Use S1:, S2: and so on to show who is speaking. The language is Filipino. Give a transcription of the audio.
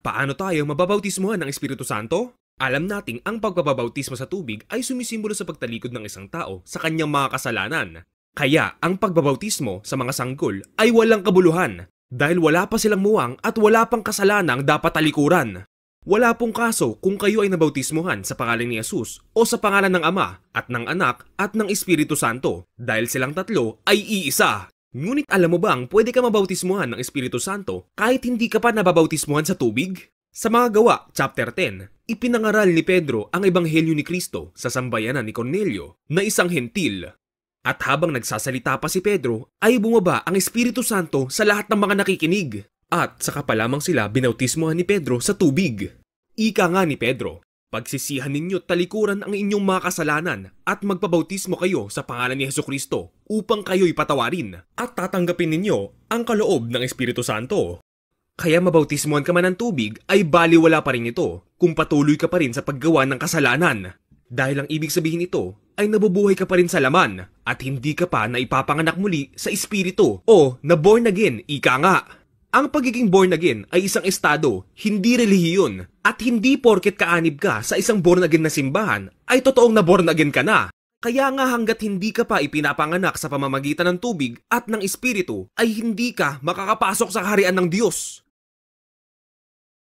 S1: Paano tayo mababautismuhan ng Espiritu Santo? Alam nating ang pagbabautismo sa tubig ay sumisimbolo sa pagtalikod ng isang tao sa kanyang mga kasalanan. Kaya ang pagbabautismo sa mga sanggol ay walang kabuluhan dahil wala pa silang muwang at wala pang kasalanang dapat talikuran. Wala pong kaso kung kayo ay nabautismuhan sa pangalan ni Jesus o sa pangalan ng Ama at ng Anak at ng Espiritu Santo dahil silang tatlo ay iisa. Ngunit alam mo bang pwede ka mabautismuhan ng Espiritu Santo kahit hindi ka pa nababautismuhan sa tubig? Sa mga gawa, chapter 10, ipinangaral ni Pedro ang Ebanghelyo ni Kristo sa sambayanan ni Cornelio na isang hentil. At habang nagsasalita pa si Pedro, ay bumaba ang Espiritu Santo sa lahat ng mga nakikinig. At saka pa lamang sila binautismuhan ni Pedro sa tubig. Ika nga ni Pedro, pagsisihan ninyo talikuran ang inyong mga kasalanan at magpabautismo kayo sa pangalan ni Jesucristo upang kayo'y patawarin at tatanggapin ninyo ang kaloob ng Espiritu Santo. Kaya mabautismuhan ka man ng tubig ay baliwala pa rin ito kung patuloy ka pa rin sa paggawa ng kasalanan. Dahil ang ibig sabihin nito ay nabubuhay ka pa rin sa laman at hindi ka pa na ipapanganak muli sa Espiritu o na born again, ika nga. Ang pagiging born again ay isang estado, hindi relihiyon at hindi porket kaanib ka sa isang born again na simbahan ay totoong na born again ka na. Kaya nga hanggat hindi ka pa ipinapanganak sa pamamagitan ng tubig at ng Espiritu ay hindi ka makakapasok sa kaharian ng Diyos.